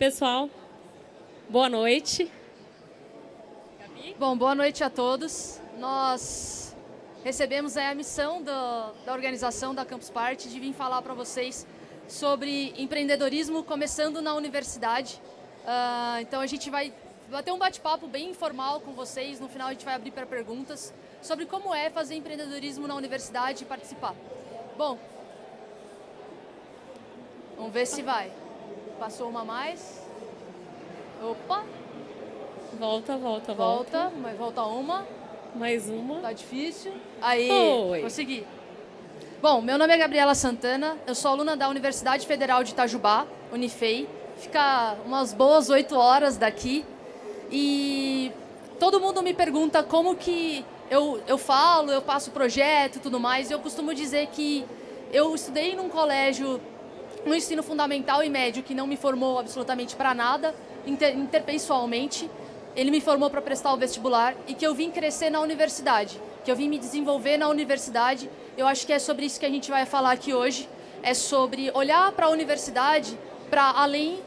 pessoal. Boa noite. Bom, boa noite a todos. Nós recebemos a missão da organização da Campus Party de vir falar para vocês sobre empreendedorismo começando na universidade. Então a gente vai ter um bate-papo bem informal com vocês. No final a gente vai abrir para perguntas sobre como é fazer empreendedorismo na universidade e participar. Bom, vamos ver se vai. Passou uma a mais. Opa! Volta. Mas volta uma. Mais uma. Tá difícil. Aí, Foi. consegui. Bom, meu nome é Gabriela Santana, eu sou aluna da Universidade Federal de Itajubá, Unifei. Fica umas boas 8 horas daqui. E todo mundo me pergunta como que eu falo, eu passo projeto e tudo mais. E eu costumo dizer que eu estudei num colégio, no ensino fundamental e médio, que não me formou absolutamente para nada, interpessoalmente. Ele me formou para prestar o vestibular e que eu vim crescer na universidade, que eu vim me desenvolver na universidade. Eu acho que é sobre isso que a gente vai falar aqui hoje. É sobre olhar para a universidade para além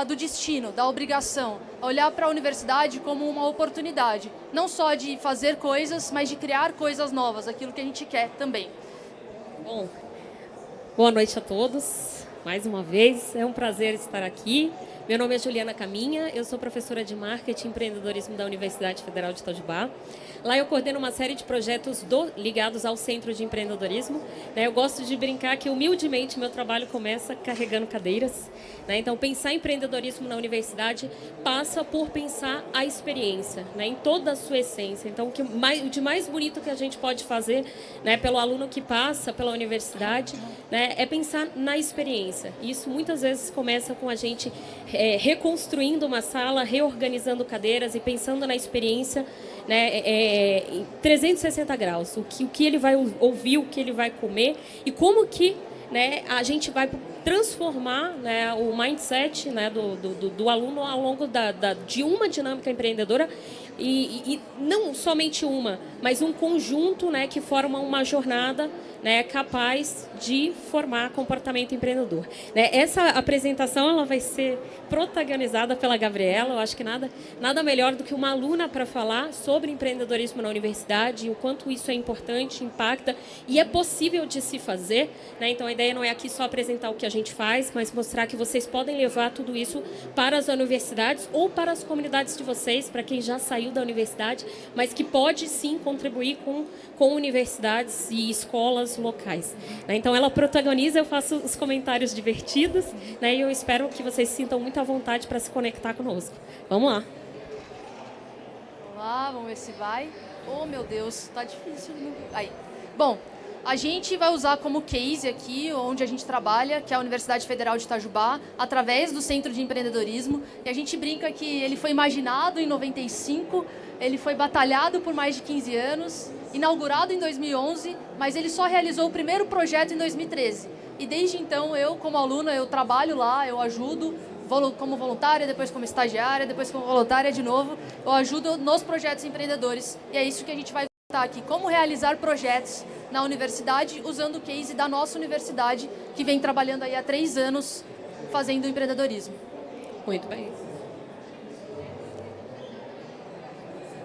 do destino, da obrigação. Olhar para a universidade como uma oportunidade, não só de fazer coisas, mas de criar coisas novas, aquilo que a gente quer também. Bom, boa noite a todos. Mais uma vez, é um prazer estar aqui. Meu nome é Juliana Caminha, eu sou professora de Marketing e Empreendedorismo da Universidade Federal de Itajubá. Lá eu coordeno uma série de projetos ligados ao Centro de Empreendedorismo. Eu gosto de brincar que, humildemente, meu trabalho começa carregando cadeiras. Então, pensar em empreendedorismo na universidade passa por pensar a experiência, em toda a sua essência. Então, o de mais bonito que a gente pode fazer pelo aluno que passa pela universidade é pensar na experiência. Isso, muitas vezes, começa com a gente reconstruindo uma sala, reorganizando cadeiras e pensando na experiência em 360 graus. O que ele vai ouvir, o que ele vai comer e como que a gente vai transformar o mindset do aluno ao longo de uma dinâmica empreendedora e não somente uma, mas um conjunto que forma uma jornada capaz de formar comportamento empreendedor. Essa apresentação ela vai ser protagonizada pela Gabriela. Eu acho que nada melhor do que uma aluna para falar sobre empreendedorismo na universidade e o quanto isso é importante, impacta e é possível de se fazer. Então, a ideia não é aqui só apresentar o que a gente faz, mas mostrar que vocês podem levar tudo isso para as universidades ou para as comunidades de vocês, para quem já saiu da universidade, mas que pode sim contribuir com universidades e escolas locais. Então, ela protagoniza, eu faço os comentários divertidos, e eu espero que vocês sintam muita vontade para se conectar conosco. Vamos lá. Vamos lá, vamos ver se vai. Oh, meu Deus, tá difícil. Aí. Bom, a gente vai usar como case aqui, onde a gente trabalha, que é a Universidade Federal de Itajubá, através do Centro de Empreendedorismo. E a gente brinca que ele foi imaginado em 95, ele foi batalhado por mais de 15 anos, inaugurado em 2011, mas ele só realizou o primeiro projeto em 2013. E desde então, eu, como aluna, eu trabalho lá, eu ajudo como voluntária, depois como estagiária, depois como voluntária de novo. Eu ajudo nos projetos empreendedores. E é isso que a gente vai contar aqui, como realizar projetos na universidade, usando o case da nossa universidade, que vem trabalhando aí há 3 anos fazendo empreendedorismo. Muito bem.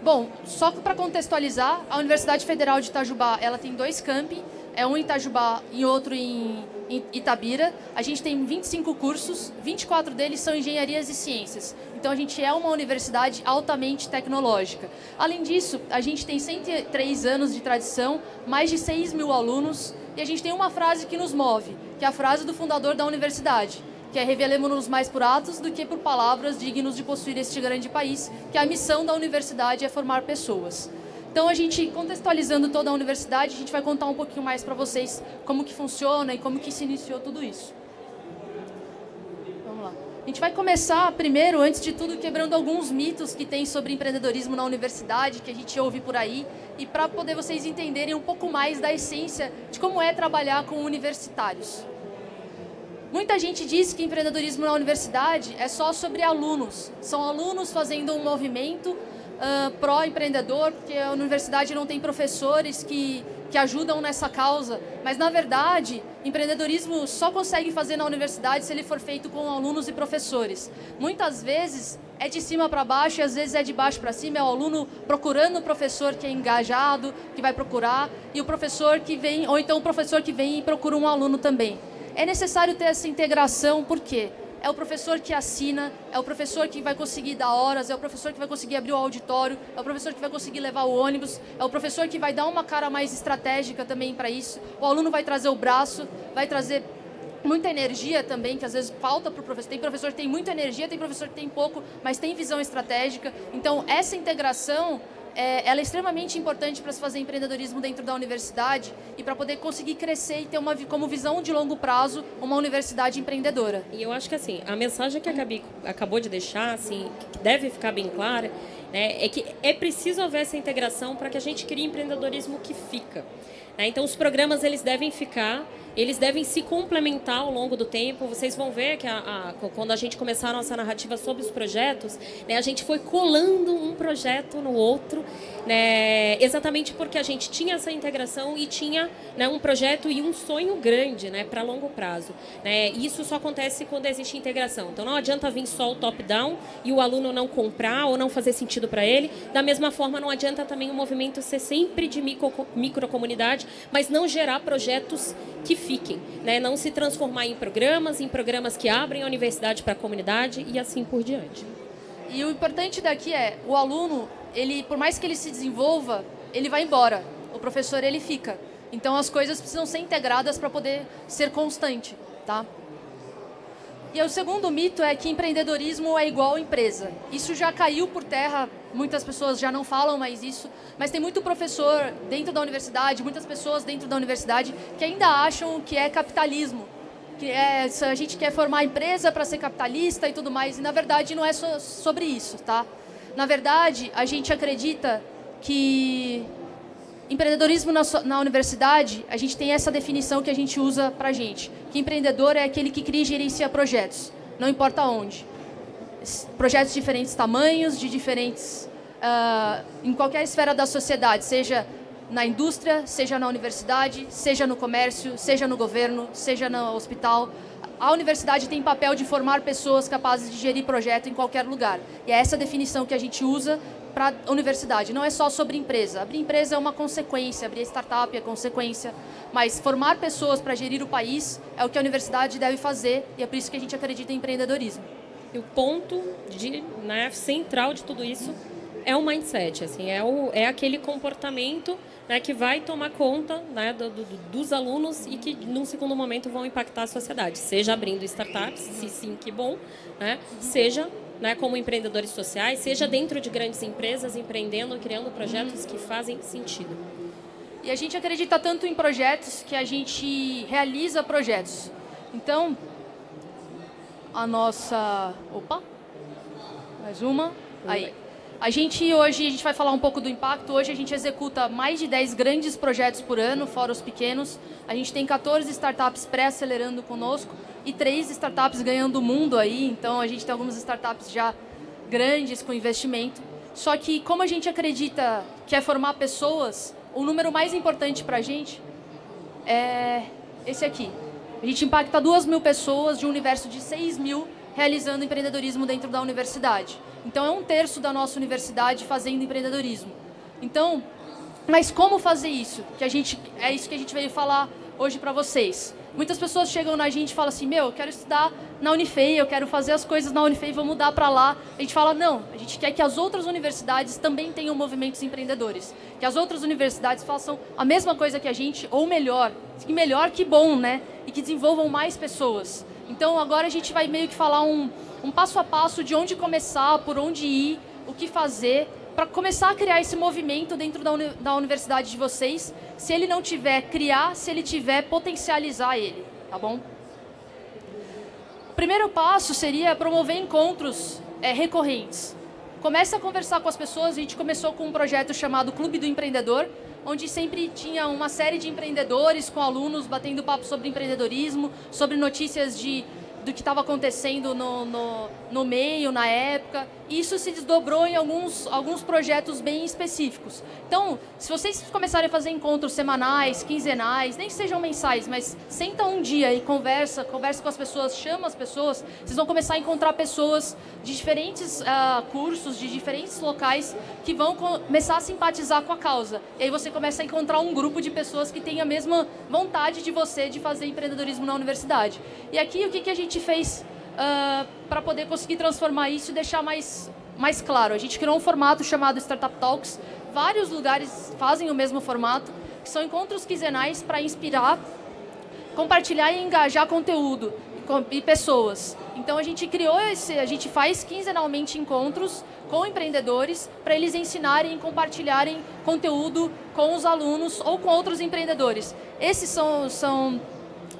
Bom, só para contextualizar, a Universidade Federal de Itajubá, ela tem 2 campi, um em Itajubá e outro em Itabira. A gente tem 25 cursos, 24 deles são engenharias e ciências. Então, a gente é uma universidade altamente tecnológica. Além disso, a gente tem 103 anos de tradição, mais de 6 mil alunos, e a gente tem uma frase que nos move, que é a frase do fundador da universidade, que é: revelemo-nos mais por atos do que por palavras, dignos de possuir este grande país, que a missão da universidade é formar pessoas. Então, a gente, contextualizando toda a universidade, a gente vai contar um pouquinho mais para vocês como que funciona e como que se iniciou tudo isso. Vamos lá. A gente vai começar primeiro, antes de tudo, quebrando alguns mitos que tem sobre empreendedorismo na universidade, que a gente ouve por aí, e para poder vocês entenderem um pouco mais da essência de como é trabalhar com universitários. Muita gente diz que empreendedorismo na universidade é só sobre alunos. São alunos fazendo um movimento pró-empreendedor, porque a universidade não tem professores que que ajudam nessa causa, mas, na verdade, empreendedorismo só consegue fazer na universidade se ele for feito com alunos e professores. Muitas vezes é de cima para baixo e às vezes é de baixo para cima, é o aluno procurando o professor que é engajado, que vai procurar, e o professor que vem, ou então o professor que vem e procura um aluno também. É necessário ter essa integração, por quê? É o professor que assina, é o professor que vai conseguir dar horas, é o professor que vai conseguir abrir o auditório, é o professor que vai conseguir levar o ônibus, é o professor que vai dar uma cara mais estratégica também para isso. O aluno vai trazer o braço, vai trazer muita energia também, que às vezes falta para o professor. Tem professor que tem muita energia, tem professor que tem pouco, mas tem visão estratégica. Então, essa integração ela é extremamente importante para se fazer empreendedorismo dentro da universidade e para poder conseguir crescer e ter como visão de longo prazo uma universidade empreendedora. E eu acho que assim, a mensagem que a Gabi acabou de deixar, assim, que deve ficar bem clara, né, é que é preciso haver essa integração para que a gente crie empreendedorismo que fica. Né? Então, os programas eles devem ficar, eles devem se complementar ao longo do tempo. Vocês vão ver que quando a gente começar a nossa narrativa sobre os projetos, né, a gente foi colando um projeto no outro, né, exatamente porque a gente tinha essa integração e tinha, né, um projeto e um sonho grande, né, para longo prazo. Né? Isso só acontece quando existe integração. Então, não adianta vir só o top-down e o aluno não comprar ou não fazer sentido para ele. Da mesma forma, não adianta também o movimento ser sempre de microcomunidade, mas não gerar projetos que fiquem, né? Não se transformar em programas que abrem a universidade para a comunidade e assim por diante. E o importante daqui é, o aluno, ele, por mais que ele se desenvolva, ele vai embora. O professor, ele fica. Então, as coisas precisam ser integradas para poder ser constante, tá? E o segundo mito é que empreendedorismo é igual empresa. Isso já caiu por terra, muitas pessoas já não falam mais isso, mas tem muito professor dentro da universidade, muitas pessoas dentro da universidade que ainda acham que é capitalismo, que a gente quer formar empresa para ser capitalista e tudo mais, e na verdade não é sobre isso, tá? Na verdade, a gente acredita que empreendedorismo na universidade, a gente tem essa definição que a gente usa para a gente, que empreendedor é aquele que cria e gerencia projetos, não importa onde. Projetos de diferentes tamanhos, de diferentes... em qualquer esfera da sociedade, seja na indústria, seja na universidade, seja no comércio, seja no governo, seja no hospital. A universidade tem papel de formar pessoas capazes de gerir projeto em qualquer lugar. E é essa definição que a gente usa para a universidade. Não é só sobre empresa. Abrir empresa é uma consequência, abrir startup é consequência, mas formar pessoas para gerir o país é o que a universidade deve fazer e é por isso que a gente acredita em empreendedorismo. E o ponto central de tudo isso é o mindset, assim, é aquele comportamento, né, que vai tomar conta, né, dos alunos e que, num segundo momento, vão impactar a sociedade. Seja abrindo startups, se sim, que bom, né, seja, né, como empreendedores sociais, seja dentro de grandes empresas, empreendendo, criando projetos que fazem sentido. E a gente acredita tanto em projetos que a gente realiza projetos. Então, a nossa... Opa! Mais uma. Aí. A gente vai falar um pouco do impacto. Hoje a gente executa mais de 10 grandes projetos por ano, fora os pequenos. A gente tem 14 startups pré-acelerando conosco e 3 startups ganhando o mundo aí. Então, a gente tem algumas startups já grandes com investimento. Só que, como a gente acredita que é formar pessoas, o número mais importante para a gente é esse aqui. A gente impacta 2.000 pessoas de um universo de 6.000 realizando empreendedorismo dentro da universidade. Então, é 1/3 da nossa universidade fazendo empreendedorismo. Então, mas como fazer isso? É isso que a gente veio falar hoje para vocês. Muitas pessoas chegam na gente e falam assim, eu quero estudar na Unifei, eu quero fazer as coisas na Unifei, vou mudar para lá. A gente fala, não, a gente quer que as outras universidades também tenham movimentos empreendedores. Que as outras universidades façam a mesma coisa que a gente, ou melhor. E melhor que bom, né? E que desenvolvam mais pessoas. Então, agora a gente vai meio que falar um passo a passo de onde começar, por onde ir, o que fazer, para começar a criar esse movimento dentro da universidade de vocês. Se ele não tiver, criar, se ele tiver, potencializar ele, tá bom? O primeiro passo seria promover encontros recorrentes. Comece a conversar com as pessoas. A gente começou com um projeto chamado Clube do Empreendedor, onde sempre tinha uma série de empreendedores com alunos batendo papo sobre empreendedorismo, sobre notícias de do que estava acontecendo no meio, na época. E isso se desdobrou em alguns projetos bem específicos. Então, se vocês começarem a fazer encontros semanais, quinzenais, nem que sejam mensais, mas senta um dia e conversa com as pessoas, chama as pessoas, vocês vão começar a encontrar pessoas de diferentes cursos, de diferentes locais, que vão começar a simpatizar com a causa. E aí você começa a encontrar um grupo de pessoas que têm a mesma vontade de você de fazer empreendedorismo na universidade. E aqui, o que a gente fez para poder conseguir transformar isso e deixar mais claro? A gente criou um formato chamado Startup Talks. Vários lugares fazem o mesmo formato, que são encontros quinzenais para inspirar, compartilhar e engajar conteúdo e pessoas. Então a gente a gente faz quinzenalmente encontros com empreendedores para eles ensinarem e compartilharem conteúdo com os alunos ou com outros empreendedores. Esses são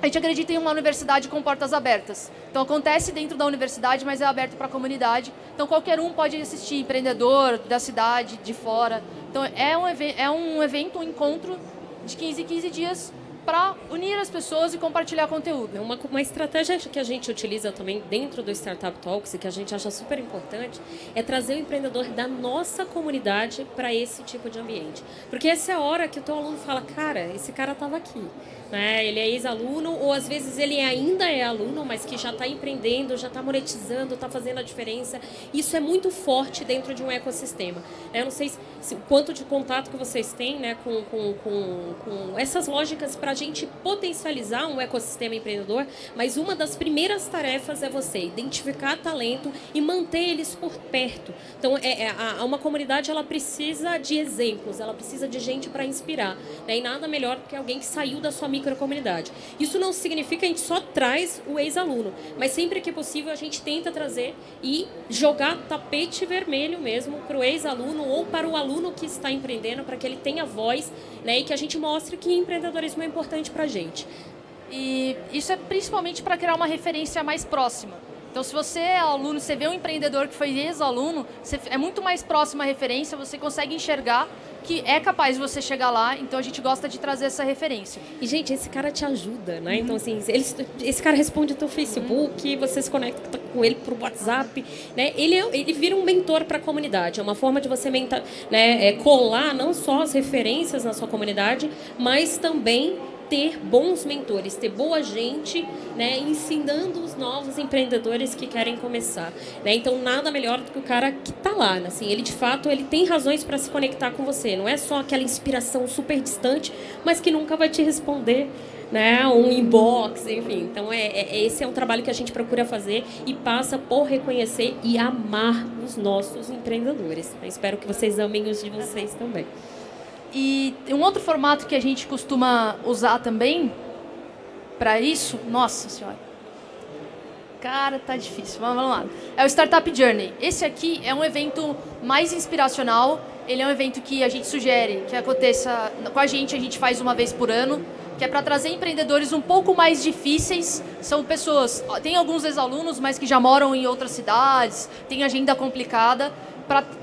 a gente acredita em uma universidade com portas abertas. Então, acontece dentro da universidade, mas é aberto para a comunidade. Então, qualquer um pode assistir, empreendedor da cidade, de fora. Então, é um evento, um encontro de 15 em 15 dias para unir as pessoas e compartilhar conteúdo. Uma estratégia que a gente utiliza também dentro do Startup Talks e que a gente acha super importante é trazer o empreendedor da nossa comunidade para esse tipo de ambiente. Porque essa é a hora que o teu aluno fala, cara, esse cara estava aqui. Né? Ele é ex-aluno ou às vezes ele ainda é aluno, mas que já está empreendendo, já está monetizando, está fazendo a diferença. Isso é muito forte dentro de um ecossistema. Eu não sei o quanto de contato que vocês têm, né, com essas lógicas para a gente potencializar um ecossistema empreendedor, mas uma das primeiras tarefas é você identificar talento e manter eles por perto. Então, uma comunidade ela precisa de exemplos, ela precisa de gente para inspirar. Né? E nada melhor do que alguém que saiu da sua microcomunidade. Isso não significa que a gente só traz o ex-aluno, mas sempre que possível a gente tenta trazer e jogar tapete vermelho mesmo para o ex-aluno ou para o aluno que está empreendendo, para que ele tenha voz, né, e que a gente mostre que empreendedorismo é importante para a gente. E isso é principalmente para criar uma referência mais próxima. Então, se você é aluno, você vê um empreendedor que foi ex-aluno, é muito mais próxima a referência, você consegue enxergar que é capaz de você chegar lá, então a gente gosta de trazer essa referência. E, gente, esse cara te ajuda, né? Então, assim, esse cara responde o teu Facebook, você se conecta com ele pro WhatsApp, né? Ele vira um mentor para a comunidade, é uma forma de você colar não só as referências na sua comunidade, mas também ter bons mentores, ter boa gente, né, ensinando os novos empreendedores que querem começar. Né? Então, nada melhor do que o cara que está lá. Né? Assim, ele, de fato, ele tem razões para se conectar com você. Não é só aquela inspiração super distante, mas que nunca vai te responder, né, um inbox, enfim. Então, esse é um trabalho que a gente procura fazer e passa por reconhecer e amar os nossos empreendedores. Eu espero que vocês amem os de vocês também. E um outro formato que a gente costuma usar também para isso, nossa senhora, cara, tá difícil, vamos lá. É o Startup Journey. Esse aqui é um evento mais inspiracional, ele é um evento que a gente sugere que aconteça com a gente faz uma vez por ano, que é para trazer empreendedores um pouco mais difíceis. São pessoas, tem alguns ex-alunos, mas que já moram em outras cidades, tem agenda complicada,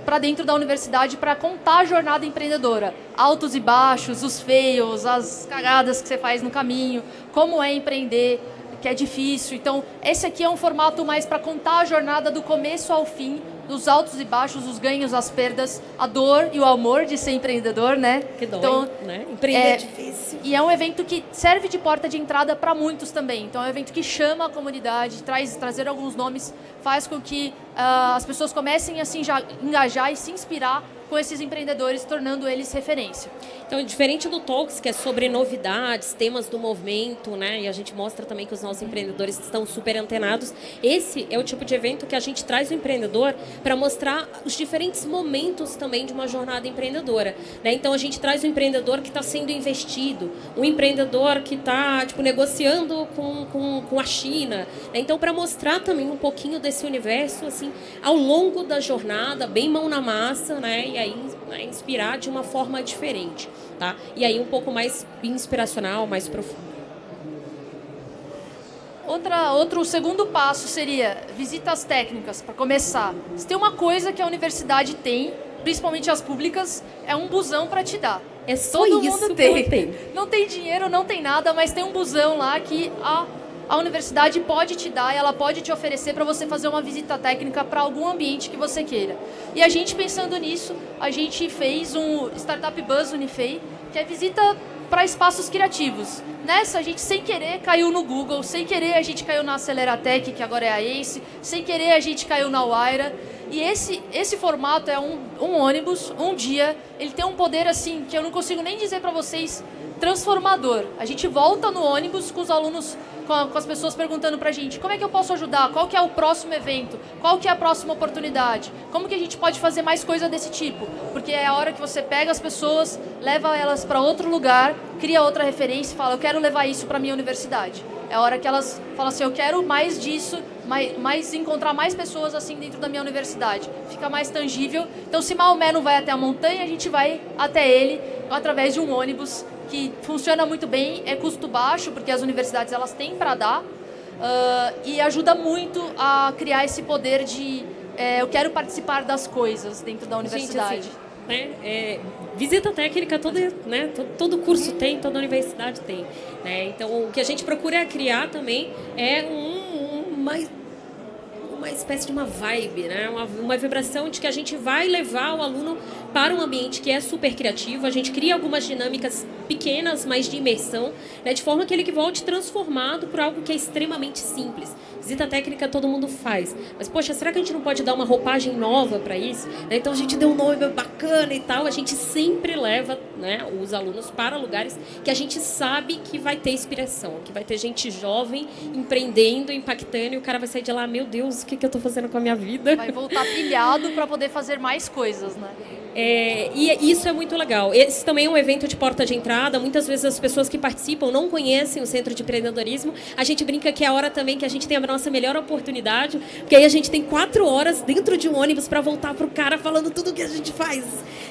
para dentro da universidade para contar a jornada empreendedora. Altos e baixos, os fails, as cagadas que você faz no caminho, como é empreender, que é difícil. Então, esse aqui é um formato mais para contar a jornada do começo ao fim, dos altos e baixos, os ganhos, as perdas, a dor e o amor de ser empreendedor, né? Que dói, então, né? Empreender é difícil. E é um evento que serve de porta de entrada para muitos também. Então, é um evento que chama a comunidade, trazer alguns nomes, faz com que as pessoas comecem a se engajar e se inspirar com esses empreendedores, tornando eles referência. Então, diferente do Talks, que é sobre novidades, temas do movimento, né? E a gente mostra também que os nossos empreendedores estão super antenados. Esse é o tipo de evento que a gente traz o empreendedor para mostrar os diferentes momentos também de uma jornada empreendedora. Né? Então, a gente traz o empreendedor que está sendo investido, o empreendedor que está negociando com a China. Né? Então, para mostrar também um pouquinho desse universo assim, ao longo da jornada, bem mão na massa, né? E aí inspirar de uma forma diferente, tá? E aí um pouco mais inspiracional, mais profundo. Outro segundo passo seria visitas técnicas, para começar. Se tem uma coisa que a universidade tem, principalmente as públicas, é um busão para te dar. É só todo isso mundo tem. Não tem dinheiro, não tem nada, mas tem um busão lá que a universidade pode te dar, ela pode te oferecer para você fazer uma visita técnica para algum ambiente que você queira. E a gente, pensando nisso, a gente fez um Startup Buzz Unifei, que é visita para espaços criativos. Nessa, a gente, sem querer, caiu no Google, sem querer, a gente caiu na Aceleratec, que agora é a ACE, sem querer, a gente caiu na Wayra. E esse formato é um ônibus, um dia, ele tem um poder, assim, que eu não consigo nem dizer para vocês, transformador. A gente volta no ônibus com os alunos, com as pessoas perguntando pra gente, como é que eu posso ajudar? Qual que é o próximo evento? Qual que é a próxima oportunidade? Como que a gente pode fazer mais coisa desse tipo? Porque é a hora que você pega as pessoas, leva elas para outro lugar, cria outra referência e fala, eu quero levar isso para minha universidade. É a hora que elas falam assim, eu quero mais disso, encontrar mais pessoas assim dentro da minha universidade. Fica mais tangível. Então, se Maomé não vai até a montanha, a gente vai até ele através de um ônibus que funciona muito bem, é custo baixo, porque as universidades elas têm para dar, e ajuda muito a criar esse poder de eu quero participar das coisas dentro da universidade. Gente, assim, visita técnica todo curso tem, toda universidade tem. Né? Então, o que a gente procura criar também é uma espécie de uma vibe, né? Uma vibração de que a gente vai levar o aluno para um ambiente que é super criativo. A gente cria algumas dinâmicas pequenas, mas de imersão, né? De forma que ele volte transformado por algo que é extremamente simples. Visita técnica todo mundo faz. Mas, poxa, será que a gente não pode dar uma roupagem nova para isso? Então, a gente deu um nome bacana e tal. A gente sempre leva, né, os alunos para lugares que a gente sabe que vai ter inspiração, que vai ter gente jovem empreendendo, impactando, e o cara vai sair de lá, meu Deus, o que eu estou fazendo com a minha vida? Vai voltar pilhado para poder fazer mais coisas, né? E isso é muito legal. Esse também é um evento de porta de entrada. Muitas vezes as pessoas que participam não conhecem o Centro de Empreendedorismo. A gente brinca que é a hora também que a gente tem a nossa melhor oportunidade, porque aí a gente tem 4 horas dentro de um ônibus para voltar para o cara falando tudo o que a gente faz.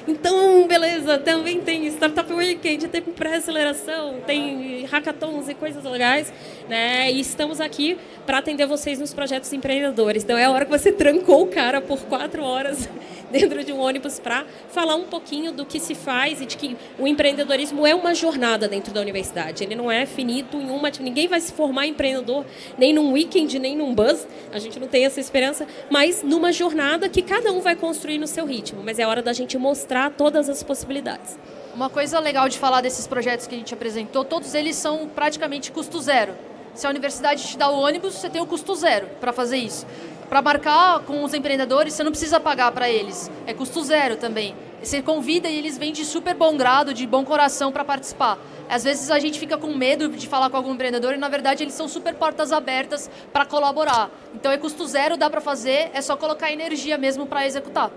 Então, beleza, também tem Startup Weekend, tem pré-aceleração, tem hackathons e coisas legais, né? E estamos aqui para atender vocês nos projetos empreendedores. Então, é a hora que você trancou o cara por 4 horas dentro de um ônibus para falar um pouquinho do que se faz e de que o empreendedorismo é uma jornada dentro da universidade. Ele não é finito em uma... Ninguém vai se formar empreendedor nem num weekend, nem num buzz. A gente não tem essa esperança, mas numa jornada que cada um vai construir no seu ritmo. Mas é hora da gente mostrar todas as possibilidades. Uma coisa legal de falar desses projetos que a gente apresentou, todos eles são praticamente custo zero. Se a universidade te dá o ônibus, você tem o custo zero para fazer isso. Para marcar com os empreendedores, você não precisa pagar para eles. É custo zero também. Você convida e eles vêm de super bom grado, de bom coração para participar. Às vezes a gente fica com medo de falar com algum empreendedor e, na verdade, eles são super portas abertas para colaborar. Então, é custo zero, dá para fazer, é só colocar energia mesmo para executar.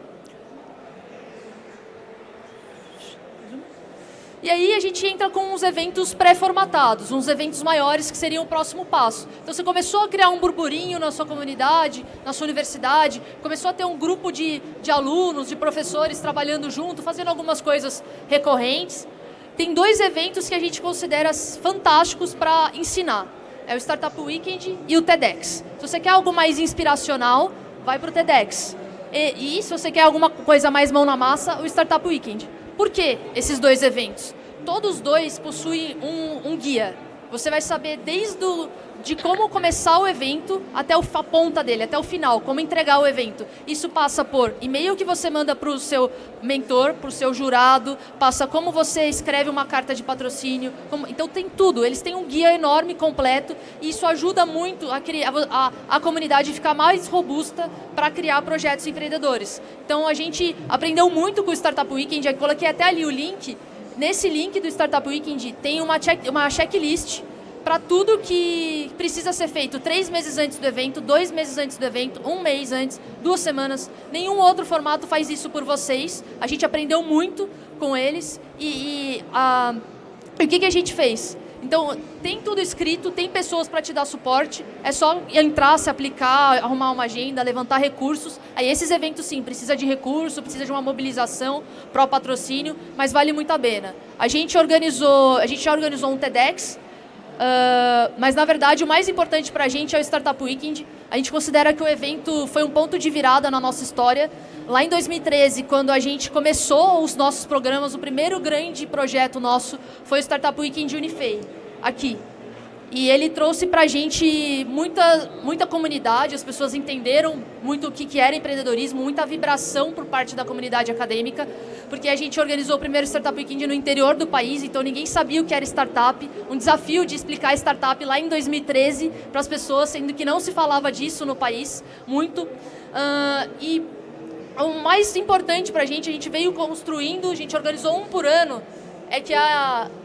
E aí a gente entra com uns eventos pré-formatados, uns eventos maiores que seriam o próximo passo. Então você começou a criar um burburinho na sua comunidade, na sua universidade, começou a ter um grupo de alunos, de professores trabalhando junto, fazendo algumas coisas recorrentes. Tem 2 eventos que a gente considera fantásticos para ensinar. É o Startup Weekend e o TEDx. Se você quer algo mais inspiracional, vai para o TEDx. E se você quer alguma coisa mais mão na massa, o Startup Weekend. Por que esses 2 eventos? Todos 2 possuem um guia. Você vai saber de como começar o evento até a ponta dele, até o final, como entregar o evento. Isso passa por e-mail que você manda para o seu mentor, para o seu jurado, passa como você escreve uma carta de patrocínio. Então tem tudo, eles têm um guia enorme, completo, e isso ajuda muito a comunidade a ficar mais robusta para criar projetos empreendedores. Então a gente aprendeu muito com o Startup Weekend, eu coloquei até ali o link. Nesse link do Startup Weekend tem uma checklist para tudo que precisa ser feito 3 meses antes do evento, 2 meses antes do evento, 1 mês antes, 2 semanas. Nenhum outro formato faz isso por vocês. A gente aprendeu muito com eles. E o que a gente fez? Então, tem tudo escrito, tem pessoas para te dar suporte. É só entrar, se aplicar, arrumar uma agenda, levantar recursos. Aí esses eventos, sim, precisa de recurso, precisa de uma mobilização para o patrocínio, mas vale muito a pena. A gente já organizou um TEDx, mas, na verdade, o mais importante para a gente é o Startup Weekend. A gente considera que o evento foi um ponto de virada na nossa história. Lá em 2013, quando a gente começou os nossos programas, o primeiro grande projeto nosso foi o Startup Weekend Unifei, aqui. E ele trouxe para a gente muita comunidade, as pessoas entenderam muito o que era empreendedorismo, muita vibração por parte da comunidade acadêmica, porque a gente organizou o primeiro Startup Weekend no interior do país, então ninguém sabia o que era startup, um desafio de explicar startup lá em 2013 para as pessoas, sendo que não se falava disso no país muito. E o mais importante para a gente veio construindo, a gente organizou um por ano, é que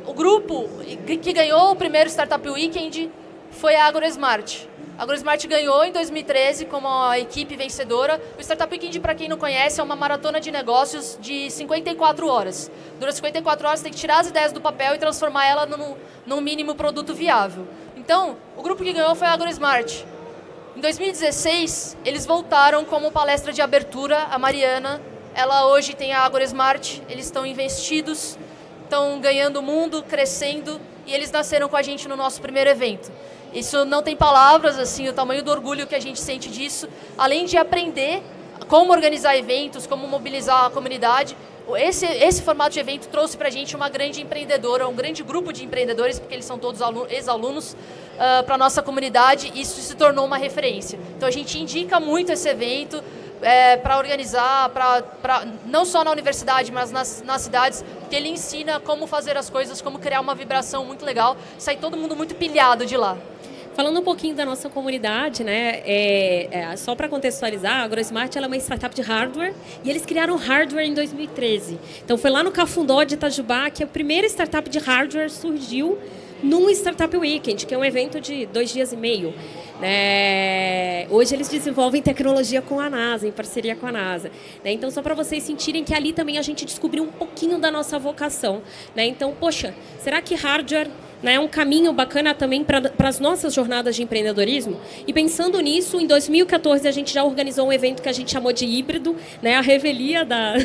o grupo que ganhou o primeiro Startup Weekend foi a AgroSmart. A AgroSmart ganhou em 2013 como a equipe vencedora. O Startup Weekend, para quem não conhece, é uma maratona de negócios de 54 horas. Durante 54 horas, você tem que tirar as ideias do papel e transformar ela num mínimo produto viável. Então, o grupo que ganhou foi a AgroSmart. Em 2016, eles voltaram como palestra de abertura. A Mariana, ela hoje tem a AgroSmart, eles estão investidos, estão ganhando o mundo, crescendo, e eles nasceram com a gente no nosso primeiro evento. Isso não tem palavras, assim, o tamanho do orgulho que a gente sente disso, além de aprender como organizar eventos, como mobilizar a comunidade. Esse formato de evento trouxe para a gente uma grande empreendedora, um grande grupo de empreendedores, porque eles são todos ex-alunos, para a nossa comunidade, e isso se tornou uma referência. Então a gente indica muito esse evento, para organizar, não só na universidade, mas nas cidades, porque ele ensina como fazer as coisas, como criar uma vibração muito legal, sai todo mundo muito pilhado de lá. Falando um pouquinho da nossa comunidade, né, só para contextualizar, a AgroSmart ela é uma startup de hardware e eles criaram hardware em 2013. Então foi lá no Cafundó de Itajubá que a primeira startup de hardware surgiu num Startup Weekend, que é um evento de 2 dias e meio. Hoje eles desenvolvem tecnologia com a NASA, em parceria com a NASA. Então, só para vocês sentirem que ali também a gente descobriu um pouquinho da nossa vocação. Então, poxa, será que hardware é um caminho bacana também para as nossas jornadas de empreendedorismo? E pensando nisso, em 2014 a gente já organizou um evento que a gente chamou de híbrido, a revelia da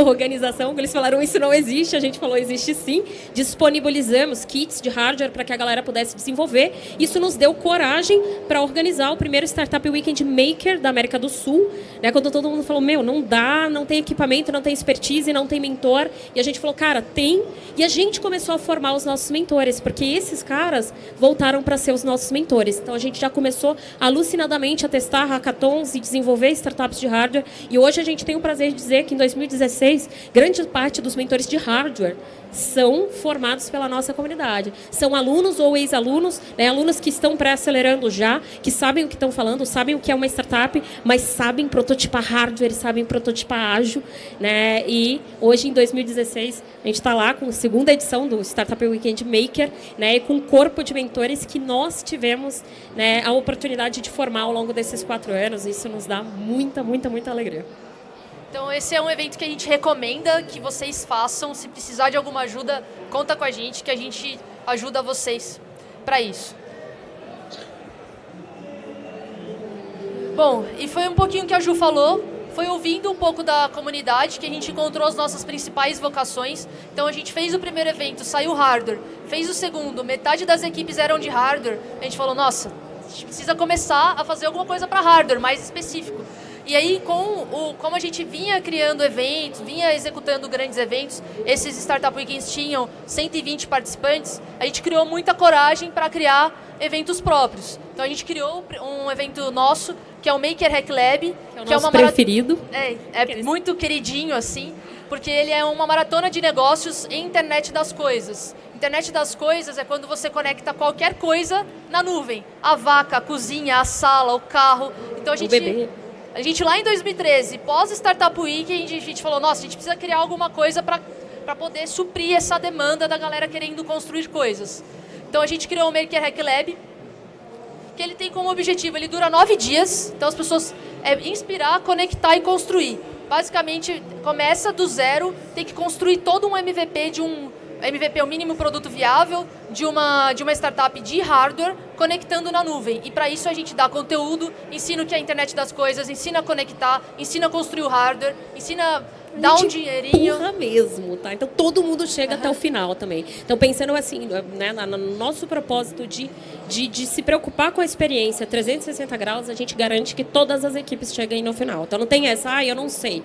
organização. Eles falaram, isso não existe, a gente falou, existe sim. Disponibilizamos kits de hardware para que a galera pudesse desenvolver. Isso nos deu coragem para organizar o primeiro Startup Weekend Maker da América do Sul, quando todo mundo falou, não dá, não tem equipamento, não tem expertise, não tem mentor. E a gente falou, cara, tem. E a gente começou a formar os nossos mentores, porque esses caras voltaram para ser os nossos mentores. Então, a gente já começou alucinadamente a testar hackathons e desenvolver startups de hardware. E hoje a gente tem o prazer de dizer que, em 2016, grande parte dos mentores de hardware são formados pela nossa comunidade. São alunos ou ex-alunos, alunos que estão pré-acelerando já, que sabem o que estão falando, sabem o que é uma startup, mas sabem prototipar hardware, sabem prototipar ágil. E hoje, em 2016, a gente está lá com a segunda edição do Startup Weekend Maker, e com um corpo de mentores que nós tivemos a oportunidade de formar ao longo desses 4 anos. Isso nos dá muita, muita, muita alegria. Então, esse é um evento que a gente recomenda que vocês façam. Se precisar de alguma ajuda, conta com a gente, que a gente ajuda vocês para isso. Bom, e foi um pouquinho que a Ju falou, foi ouvindo um pouco da comunidade que a gente encontrou as nossas principais vocações. Então, a gente fez o primeiro evento, saiu hardware, fez o segundo, metade das equipes eram de hardware. A gente falou, nossa, a gente precisa começar a fazer alguma coisa para hardware, mais específico. E aí, como a gente vinha criando eventos, vinha executando grandes eventos, esses Startup Weekends tinham 120 participantes, a gente criou muita coragem para criar eventos próprios. Então, a gente criou um evento nosso, que é o Maker Hack Lab. Que é o nosso preferido. É muito queridinho, assim, porque ele é uma maratona de negócios em internet das coisas. Internet das coisas é quando você conecta qualquer coisa na nuvem. A vaca, a cozinha, a sala, o carro. Então, o bebê. A gente lá em 2013, pós-Startup Weekend, a gente falou, nossa, a gente precisa criar alguma coisa para poder suprir essa demanda da galera querendo construir coisas. Então a gente criou o Maker Hack Lab, que ele tem como objetivo, ele dura 9 dias, então as pessoas inspirar, conectar e construir. Basicamente, começa do zero, tem que construir todo um MVP MVP é o mínimo produto viável de uma startup de hardware conectando na nuvem. E para isso a gente dá conteúdo, ensina o que é a internet das coisas, ensina a conectar, ensina a construir o hardware, ensina dá um dinheirinho. Empurra mesmo, tá? Então todo mundo chega até o final também. Então pensando assim, no nosso propósito de se preocupar com a experiência 360 graus, a gente garante que todas as equipes cheguem no final. Então não tem essa, eu não sei.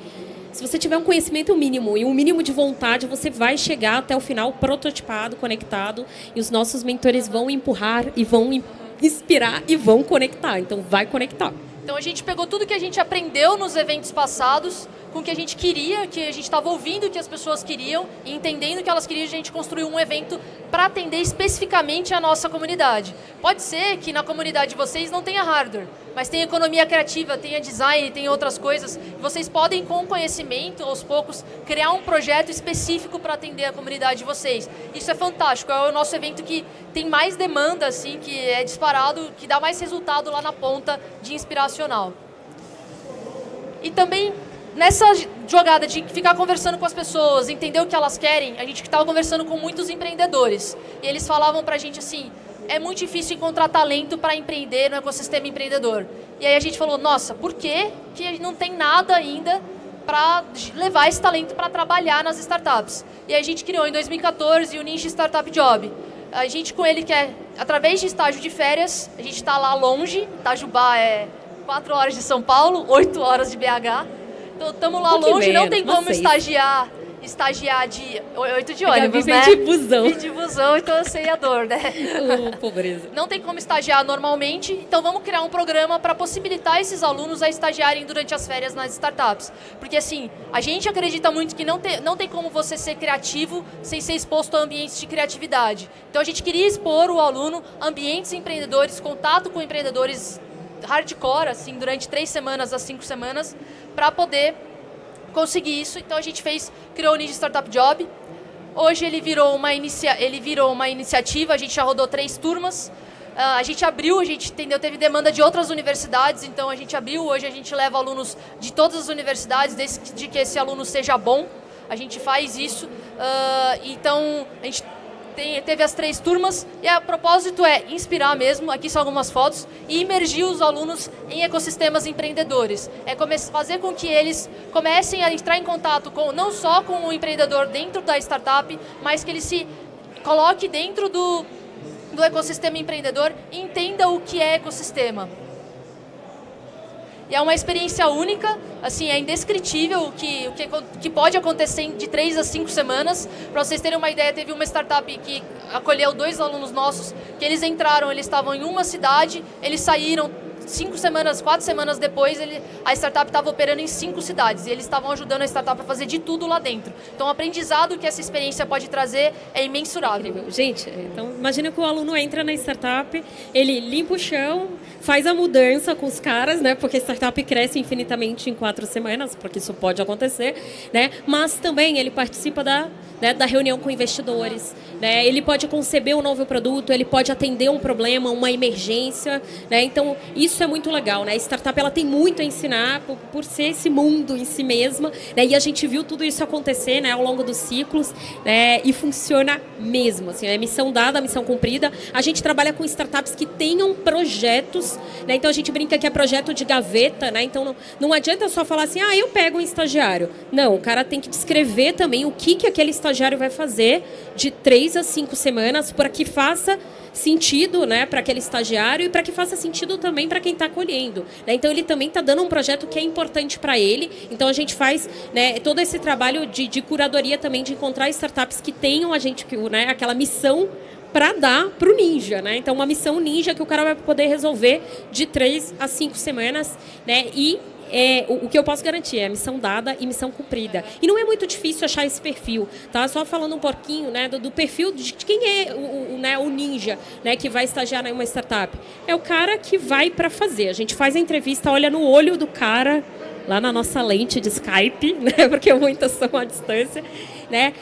Se você tiver um conhecimento mínimo e um mínimo de vontade, você vai chegar até o final prototipado, conectado, e os nossos mentores vão empurrar e vão inspirar e vão conectar. Então, vai conectar. Então, a gente pegou tudo que a gente aprendeu nos eventos passados, com o que a gente queria, que a gente estava ouvindo o que as pessoas queriam e entendendo o que elas queriam, a gente construiu um evento para atender especificamente a nossa comunidade. Pode ser que na comunidade de vocês não tenha hardware, mas tem economia criativa, tem design, tem outras coisas. Vocês podem, com conhecimento, aos poucos, criar um projeto específico para atender a comunidade de vocês. Isso é fantástico, é o nosso evento que tem mais demanda, assim, que é disparado, que dá mais resultado lá na ponta de inspiracional. E também, nessa jogada de ficar conversando com as pessoas, entender o que elas querem, a gente estava conversando com muitos empreendedores. E eles falavam para a gente assim, é muito difícil encontrar talento para empreender no ecossistema empreendedor. E aí a gente falou, nossa, por que não tem nada ainda para levar esse talento para trabalhar nas startups? E aí a gente criou em 2014 o Ninja Startup Job. A gente com ele quer, através de estágio de férias, a gente está lá longe, Itajubá é 4 horas de São Paulo, 8 horas de BH. Então, estamos lá longe, não tem como estagiar de 8 de ônibus, né? De busão. De busão, então eu sei a dor, né? Pobreza. Não tem como estagiar normalmente, então vamos criar um programa para possibilitar esses alunos a estagiarem durante as férias nas startups. Porque assim, a gente acredita muito que não tem como você ser criativo sem ser exposto a ambientes de criatividade. Então a gente queria expor o aluno a ambientes empreendedores, contato com empreendedores hardcore, assim, durante 3 semanas a 5 semanas, para poder conseguir isso. Então a gente criou o Ninja Startup Job. Hoje ele virou uma iniciativa, a gente já rodou 3 turmas. A gente abriu, teve demanda de outras universidades, então a gente abriu. Hoje a gente leva alunos de todas as universidades, desde que esse aluno seja bom. A gente faz isso. Então a gente teve as 3 turmas e o propósito é inspirar mesmo, aqui são algumas fotos, e imergir os alunos em ecossistemas empreendedores. É fazer com que eles comecem a entrar em contato não só com o empreendedor dentro da startup, mas que ele se coloque dentro do ecossistema empreendedor e entenda o que é ecossistema. E é uma experiência única, assim, é indescritível o que pode acontecer de 3 a 5 semanas. Para vocês terem uma ideia, teve uma startup que acolheu 2 alunos nossos, que eles estavam em uma cidade, eles saíram 4 semanas depois, a startup estava operando em 5 cidades, e eles estavam ajudando a startup a fazer de tudo lá dentro. Então, o aprendizado que essa experiência pode trazer é imensurável. Incrível. Gente, então, imagina que o aluno entra na startup, ele limpa o chão, faz a mudança com os caras, né? Porque a startup cresce infinitamente em 4 semanas, porque isso pode acontecer, né? Mas também ele participa da reunião com investidores, né? Ele pode conceber um novo produto, ele pode atender um problema, uma emergência, né? Então, isso é muito legal, né? A startup ela tem muito a ensinar por ser esse mundo em si mesma, né? E a gente viu tudo isso acontecer, né, ao longo dos ciclos, né? E funciona mesmo, assim, é missão dada, missão cumprida. A gente trabalha com startups que tenham projetos, né? Então a gente brinca que é projeto de gaveta, né? Então não adianta só falar assim, eu pego um estagiário. Não, o cara tem que descrever também o que aquele estagiário vai fazer de 3 a 5 semanas para que faça sentido, né, para aquele estagiário e para que faça sentido também para quem está colhendo, né? Então ele também está dando um projeto que é importante para ele. Então a gente faz, né, todo esse trabalho de curadoria também, de encontrar startups que tenham né, aquela missão para dar para o ninja, né? Então uma missão ninja que o cara vai poder resolver de 3 a 5 semanas, né? E o que eu posso garantir é missão dada e missão cumprida. E não é muito difícil achar esse perfil, tá? Só falando um pouquinho, né, do perfil de quem é o ninja, né, que vai estagiar em uma startup. É o cara que vai para fazer. A gente faz a entrevista, olha no olho do cara, lá na nossa lente de Skype, né, porque muitas são à distância, né,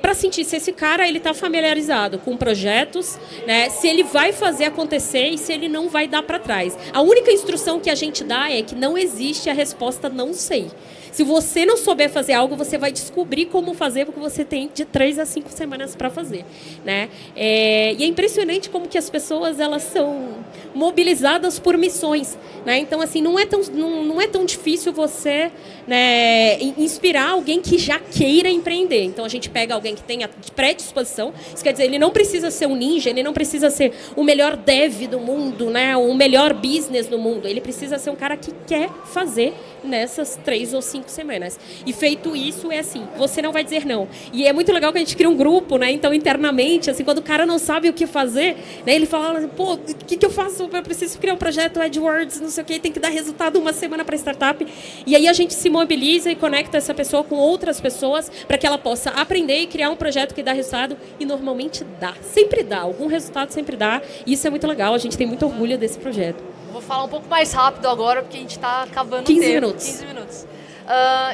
para sentir se esse cara está familiarizado com projetos, né, se ele vai fazer acontecer e se ele não vai dar para trás. A única instrução que a gente dá é que não existe a resposta não sei. Se você não souber fazer algo, você vai descobrir como fazer, porque você tem de 3 a 5 semanas para fazer, né? E é impressionante como que as pessoas elas são mobilizadas por missões, né? Então, assim, não é tão difícil você, né, inspirar alguém que já queira empreender. Então, a gente pega alguém que tenha predisposição, isso quer dizer, ele não precisa ser um ninja, ele não precisa ser o melhor dev do mundo, né, o melhor business do mundo. Ele precisa ser um cara que quer fazer, nessas 3 ou 5 semanas. E feito isso, é assim, você não vai dizer não. E é muito legal que a gente cria um grupo, né? Então, internamente, assim, quando o cara não sabe o que fazer, né? Ele fala, pô, o que eu faço? Eu preciso criar um projeto AdWords, não sei o quê, tem que dar resultado uma semana para a startup. E aí a gente se mobiliza e conecta essa pessoa com outras pessoas para que ela possa aprender e criar um projeto que dá resultado. E normalmente dá, sempre dá. Algum resultado sempre dá. E isso é muito legal, a gente tem muito orgulho desse projeto. Vou falar um pouco mais rápido agora, porque a gente está acabando 15 o tempo. minutos. 15 minutos.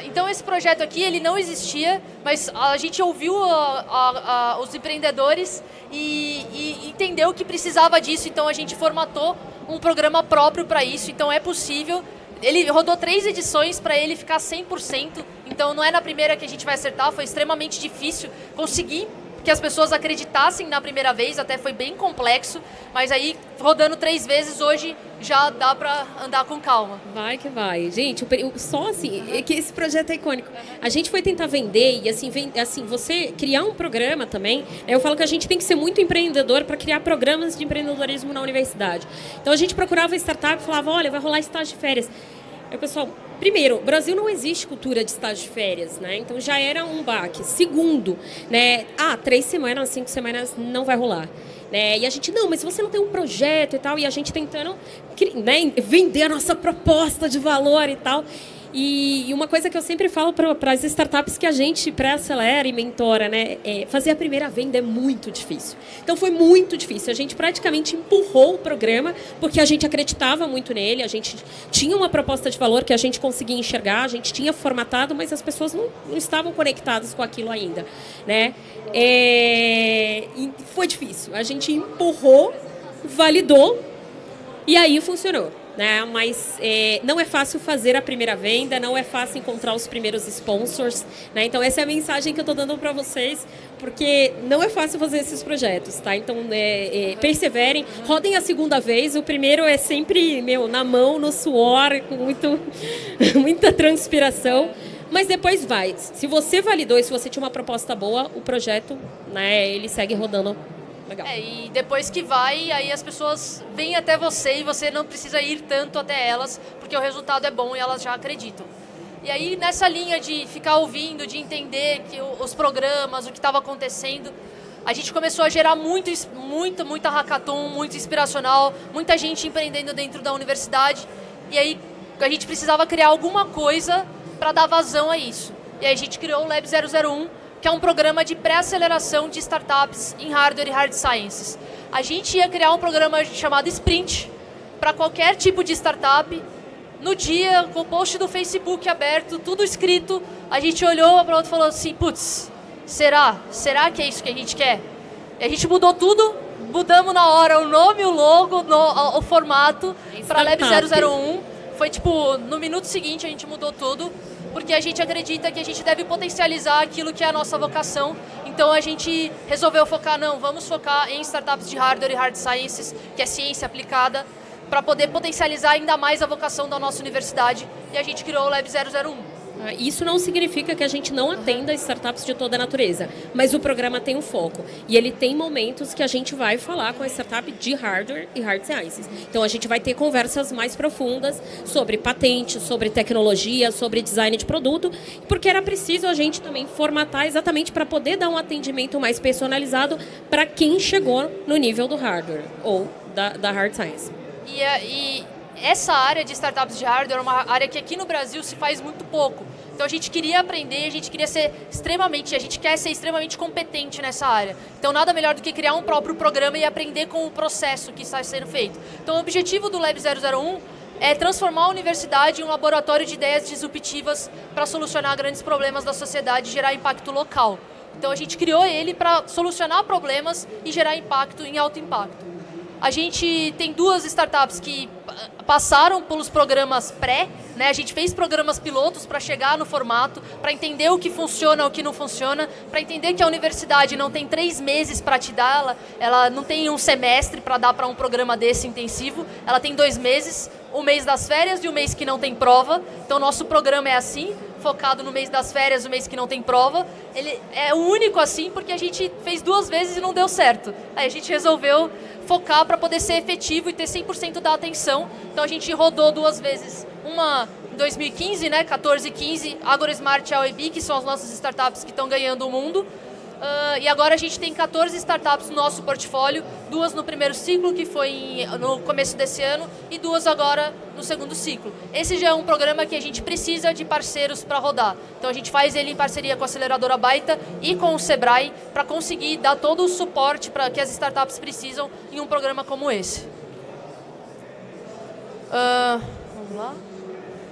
Então, esse projeto aqui, ele não existia, mas a gente ouviu os empreendedores e entendeu que precisava disso, então a gente formatou um programa próprio para isso, então é possível. Ele rodou 3 edições para ele ficar 100%, então não é na primeira que a gente vai acertar, foi extremamente difícil conseguir que as pessoas acreditassem na primeira vez, até foi bem complexo, mas aí rodando 3 vezes hoje já dá para andar com calma. Vai que vai. Gente, só assim, é que esse projeto é icônico. A gente foi tentar vender e assim, você criar um programa também, eu falo que a gente tem que ser muito empreendedor para criar programas de empreendedorismo na universidade. Então a gente procurava startup e falava, olha, vai rolar estágio de férias. Aí o pessoal, primeiro, no Brasil não existe cultura de estágio de férias, né? Então já era um baque. Segundo, né? 3 semanas, 5 semanas não vai rolar. Né? E a gente, não, mas você não tem um projeto e tal, e a gente tentando, né, vender a nossa proposta de valor e tal. E uma coisa que eu sempre falo para as startups que a gente pré-acelera e mentora, né, fazer a primeira venda é muito difícil. Então foi muito difícil. A gente praticamente empurrou o programa porque a gente acreditava muito nele, a gente tinha uma proposta de valor que a gente conseguia enxergar, a gente tinha formatado, mas as pessoas não estavam conectadas com aquilo ainda. Né? E foi difícil. A gente empurrou, validou e aí funcionou. Né? Mas não é fácil fazer a primeira venda, não é fácil encontrar os primeiros sponsors. Né? Então, essa é a mensagem que eu estou dando para vocês, porque não é fácil fazer esses projetos. Tá? Então, perseverem, rodem a segunda vez. O primeiro é sempre na mão, no suor, com muita transpiração. Mas depois vai. Se você validou e se você tinha uma proposta boa, o projeto, né, ele segue rodando. Legal. E depois que vai, aí as pessoas vêm até você e você não precisa ir tanto até elas, porque o resultado é bom e elas já acreditam. E aí, nessa linha de ficar ouvindo, de entender que os programas, o que estava acontecendo, a gente começou a gerar muita hackathon, muito inspiracional, muita gente empreendendo dentro da universidade. E aí, a gente precisava criar alguma coisa para dar vazão a isso. E aí, a gente criou o Lab 001, que é um programa de pré-aceleração de startups em hardware e hard sciences. A gente ia criar um programa chamado Sprint para qualquer tipo de startup. No dia, com o post do Facebook aberto, tudo escrito, a gente olhou para o outro e falou assim, putz, será que é isso que a gente quer? E a gente mudou tudo, mudamos na hora o nome, o logo, o formato para Lab 001. Foi tipo, no minuto seguinte a gente mudou tudo, porque a gente acredita que a gente deve potencializar aquilo que é a nossa vocação. Então a gente resolveu focar, vamos focar em startups de hardware e hard sciences, que é ciência aplicada, para poder potencializar ainda mais a vocação da nossa universidade. E a gente criou o Lab 001. Isso não significa que a gente não atenda startups de toda a natureza, mas o programa tem um foco. E ele tem momentos que a gente vai falar com a startup de hardware e hard sciences. Então a gente vai ter conversas mais profundas sobre patente, sobre tecnologia, sobre design de produto, porque era preciso a gente também formatar exatamente para poder dar um atendimento mais personalizado para quem chegou no nível do hardware ou da hard science. E essa área de startups de hardware é uma área que aqui no Brasil se faz muito pouco. Então a gente queria aprender, a gente quer ser extremamente competente nessa área. Então nada melhor do que criar um próprio programa e aprender com o processo que está sendo feito. Então o objetivo do Lab 001 é transformar a universidade em um laboratório de ideias disruptivas para solucionar grandes problemas da sociedade e gerar impacto local. Então a gente criou ele para solucionar problemas e gerar impacto em alto impacto. A gente tem 2 startups que passaram pelos programas pré, né? A gente fez programas pilotos para chegar no formato, para entender o que funciona, o que não funciona, para entender que a universidade não tem 3 meses para te dar, ela não tem um semestre para dar para um programa desse intensivo, ela tem 2 meses, o mês das férias e o mês que não tem prova. Então, nosso programa é assim, focado no mês das férias, no mês que não tem prova. Ele é o único assim porque a gente fez 2 vezes e não deu certo. Aí a gente resolveu focar para poder ser efetivo e ter 100% da atenção. Então a gente rodou 2 vezes, uma em 2015, né, 14 e 15, AgroSmart e a OEB, que são as nossas startups que estão ganhando o mundo. E agora a gente tem 14 startups no nosso portfólio, 2 no primeiro ciclo, que foi no começo desse ano, e 2 agora no segundo ciclo. Esse já é um programa que a gente precisa de parceiros para rodar. Então a gente faz ele em parceria com a aceleradora Baita e com o Sebrae para conseguir dar todo o suporte para que as startups precisam em um programa como esse. Vamos lá.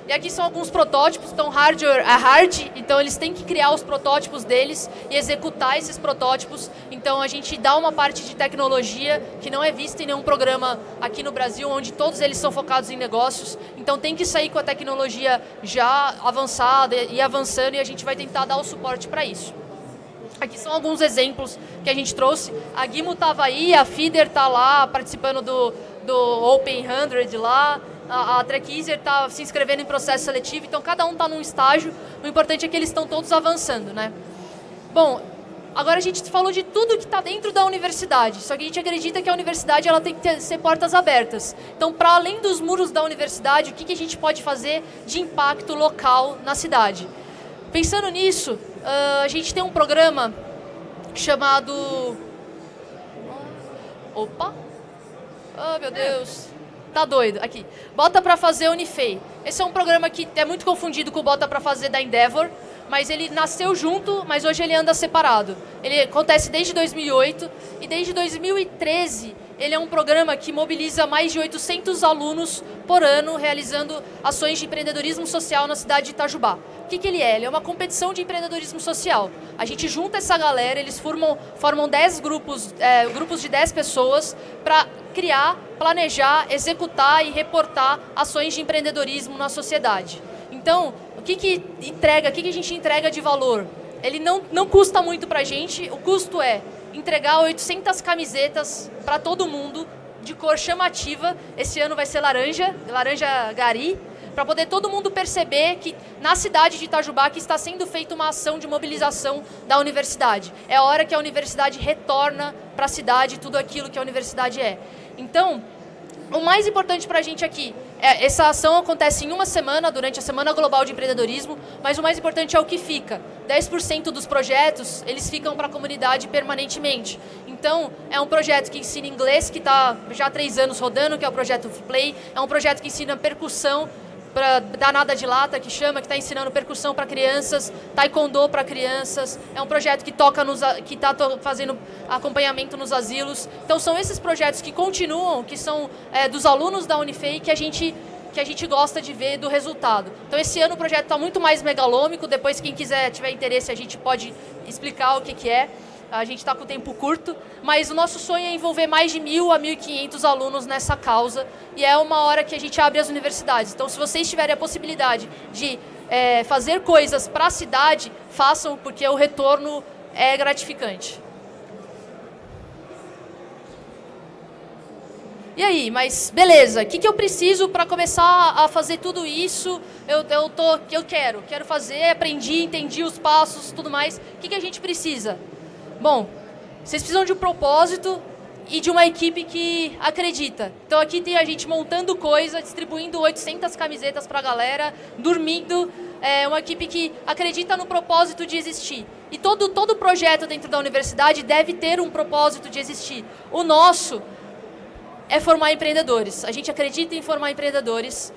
E aqui são alguns protótipos, então hardware é hard, então eles têm que criar os protótipos deles e executar esses protótipos. Então a gente dá uma parte de tecnologia que não é vista em nenhum programa aqui no Brasil, onde todos eles são focados em negócios. Então tem que sair com a tecnologia já avançada e avançando, e a gente vai tentar dar o suporte para isso. Aqui são alguns exemplos que a gente trouxe. A Gimo estava aí, a Feeder está lá participando do Open 100 lá. A TrackEaser está se inscrevendo em processo seletivo, então cada um está num estágio. O importante é que eles estão todos avançando, né? Bom, agora a gente falou de tudo que está dentro da universidade, só que a gente acredita que a universidade ela tem que ser portas abertas. Então, para além dos muros da universidade, o que a gente pode fazer de impacto local na cidade? Pensando nisso, a gente tem um programa chamado... Opa! Oh, meu Deus! Tá doido. Aqui. Bota pra Fazer Unifei. Esse é um programa que é muito confundido com o Bota pra Fazer da Endeavor, mas ele nasceu junto, mas hoje ele anda separado. Ele acontece desde 2008 e desde 2013 ele é um programa que mobiliza mais de 800 alunos por ano realizando ações de empreendedorismo social na cidade de Itajubá. O que ele é? Ele é uma competição de empreendedorismo social. A gente junta essa galera, eles formam 10 grupos, grupos de 10 pessoas para criar, planejar, executar e reportar ações de empreendedorismo na sociedade. Então, o que a gente entrega de valor? Ele não custa muito para a gente, o custo é entregar 800 camisetas para todo mundo, de cor chamativa. Esse ano vai ser laranja gari, para poder todo mundo perceber que na cidade de Itajubá que está sendo feita uma ação de mobilização da universidade. É a hora que a universidade retorna para a cidade tudo aquilo que a universidade é. Então, o mais importante para a gente aqui, essa ação acontece em uma semana, durante a Semana Global de Empreendedorismo, mas o mais importante é o que fica. 10% dos projetos, eles ficam para a comunidade permanentemente. Então, é um projeto que ensina inglês, que está já há 3 anos rodando, que é o projeto Play. É um projeto que ensina percussão, para Danada de Lata, que está ensinando percussão para crianças, taekwondo para crianças. É um projeto que está fazendo acompanhamento nos asilos. Então, são esses projetos que continuam, que são dos alunos da Unifei, que a gente gosta de ver do resultado. Então, esse ano o projeto está muito mais megalômico. Depois, quem tiver interesse, a gente pode explicar o que é. A gente está com tempo curto, mas o nosso sonho é envolver mais de 1.000 a 1.500 alunos nessa causa, e é uma hora que a gente abre as universidades. Então, se vocês tiverem a possibilidade de fazer coisas para a cidade, façam, porque o retorno é gratificante. E aí, mas beleza, o que eu preciso para começar a fazer tudo isso? Eu quero fazer, aprendi, entendi os passos, tudo mais. O que a gente precisa? Bom, vocês precisam de um propósito e de uma equipe que acredita. Então aqui tem a gente montando coisa, distribuindo 800 camisetas para a galera, dormindo. É uma equipe que acredita no propósito de existir. E todo projeto dentro da universidade deve ter um propósito de existir. O nosso é formar empreendedores. A gente acredita em formar empreendedores.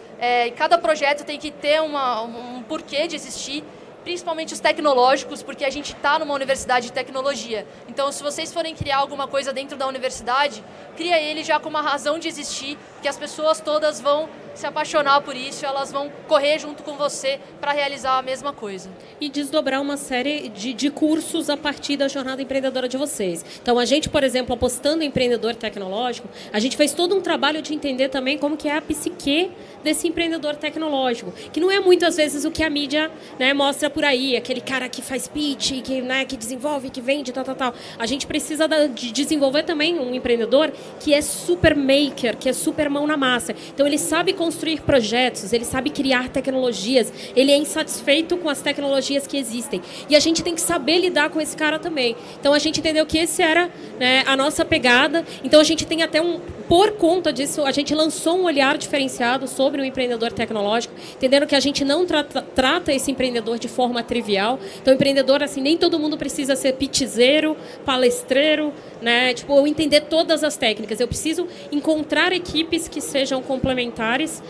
Cada projeto tem que ter um porquê de existir. Principalmente os tecnológicos, porque a gente está numa universidade de tecnologia. Então, se vocês forem criar alguma coisa dentro da universidade, cria ele já com uma razão de existir, que as pessoas todas vão se apaixonar por isso, elas vão correr junto com você para realizar a mesma coisa. e desdobrar uma série de cursos a partir da jornada empreendedora de vocês. Então, a gente, por exemplo, apostando em empreendedor tecnológico, a gente fez todo um trabalho de entender também como que é a psique desse empreendedor tecnológico, que não é muitas vezes o que a mídia, né, mostra por aí, aquele cara que faz pitch, que, né, que desenvolve, que vende, tal. A gente precisa de desenvolver também um empreendedor que é super maker, que é super mão na massa. Então, ele sabe construir projetos, ele sabe criar tecnologias, ele é insatisfeito com as tecnologias que existem. E a gente tem que saber lidar com esse cara também. Então, a gente entendeu que esse era, né, a nossa pegada. Então, a gente tem até por conta disso, a gente lançou um olhar diferenciado sobre o empreendedor tecnológico, entendendo que a gente não trata esse empreendedor de forma trivial. Então, o empreendedor, assim, nem todo mundo precisa ser pitzeiro, palestreiro, né? Tipo, eu entender todas as técnicas. Eu preciso encontrar equipes que sejam complementares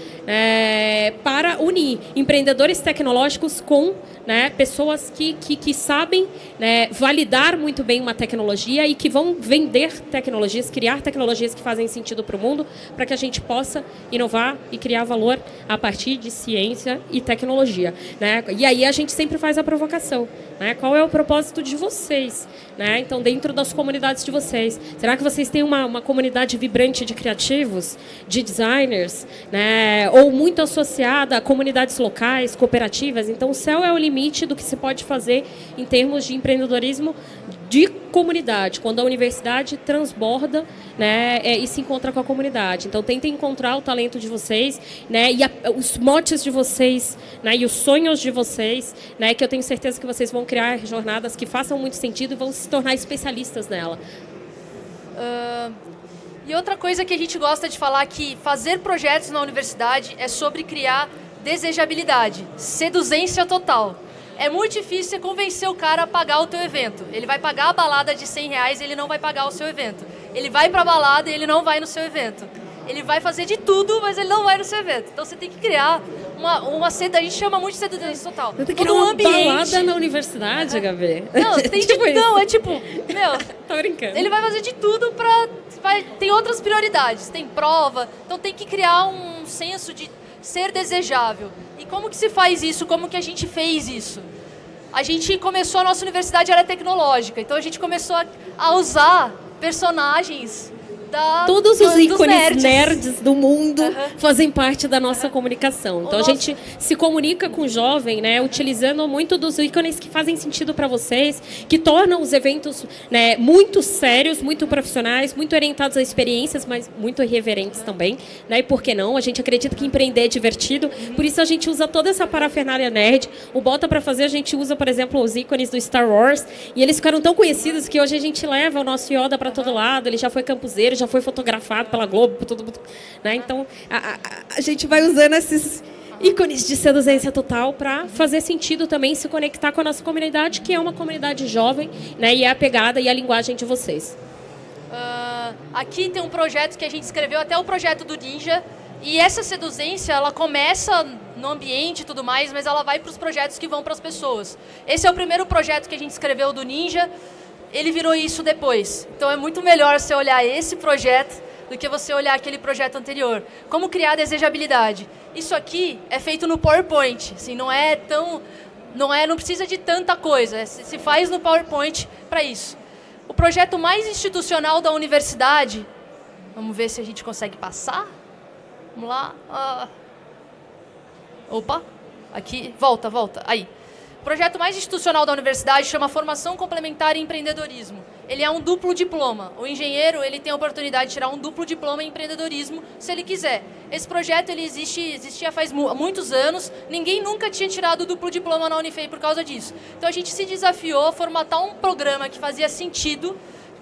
para unir empreendedores tecnológicos com, né, pessoas que sabem, né, validar muito bem uma tecnologia e que vão vender tecnologias, criar tecnologias que fazem sentido para o mundo, para que a gente possa inovar e criar valor a partir de ciência e tecnologia, né? E aí a gente sempre faz a provocação, né? Qual é o propósito de vocês, né? Então, dentro das comunidades de vocês, será que vocês têm uma comunidade vibrante de criativos, de designers, né? Ou muito associada a comunidades locais, cooperativas? Então, o céu é o limite do que se pode fazer em termos de empreendedorismo de comunidade, quando a universidade transborda, né, e se encontra com a comunidade. Então, tentem encontrar o talento de vocês, né, e os motes de vocês, né, e os sonhos de vocês, né, que eu tenho certeza que vocês vão criar jornadas que façam muito sentido e vão se tornar especialistas nela. E outra coisa que a gente gosta de falar, que fazer projetos na universidade é sobre criar desejabilidade, seduzência total. É muito difícil você convencer o cara a pagar o teu evento. Ele vai pagar a balada de R$100 e ele não vai pagar o seu evento. Ele vai pra balada e ele não vai no seu evento. Ele vai fazer de tudo, mas ele não vai no seu evento. Então você tem que criar a gente chama muito de seduzência total. Você tem que criar uma balada na universidade, Gabi. Não, tem tipo não, é tipo, meu... Tô brincando. Ele vai fazer de tudo tem outras prioridades, tem prova, então tem que criar um senso de ser desejável. E como que se faz isso? Como que a gente fez isso? A gente começou, a nossa universidade era tecnológica, então a gente começou a usar personagens todos os ícones nerds do mundo fazem parte da nossa comunicação. Então, a gente se comunica com o jovem, né, utilizando muito dos ícones que fazem sentido para vocês, que tornam os eventos, né, muito sérios, muito profissionais, muito orientados a experiências, mas muito irreverentes também. Né, e por que não? A gente acredita que empreender é divertido, por isso a gente usa toda essa parafernália nerd. O Bota para Fazer, a gente usa, por exemplo, os ícones do Star Wars, e eles ficaram tão conhecidos que hoje a gente leva o nosso Yoda para todo lado, ele já foi campuseiro, já foi fotografado pela Globo, por todo mundo, né? Então, a gente vai usando esses ícones de seduzência total para fazer sentido também se conectar com a nossa comunidade, que é uma comunidade jovem, né? E é a pegada e a linguagem de vocês. Aqui tem um projeto que a gente escreveu, até o projeto do Ninja, e essa seduzência, ela começa no ambiente e tudo mais, mas ela vai para os projetos que vão para as pessoas. Esse é o primeiro projeto que a gente escreveu do Ninja. Ele virou isso depois. Então é muito melhor você olhar esse projeto do que você olhar aquele projeto anterior. Como criar desejabilidade? Isso aqui é feito no PowerPoint. Assim, não precisa de tanta coisa. Se faz no PowerPoint para isso. O projeto mais institucional da universidade, vamos ver se a gente consegue passar. Vamos lá. Opa, aqui, volta, aí. O projeto mais institucional da universidade chama Formação Complementar em Empreendedorismo. Ele é um duplo diploma. O engenheiro ele tem a oportunidade de tirar um duplo diploma em empreendedorismo, se ele quiser. Esse projeto ele existia faz muitos anos. Ninguém nunca tinha tirado o duplo diploma na Unifei por causa disso. Então a gente se desafiou a formatar um programa que fazia sentido,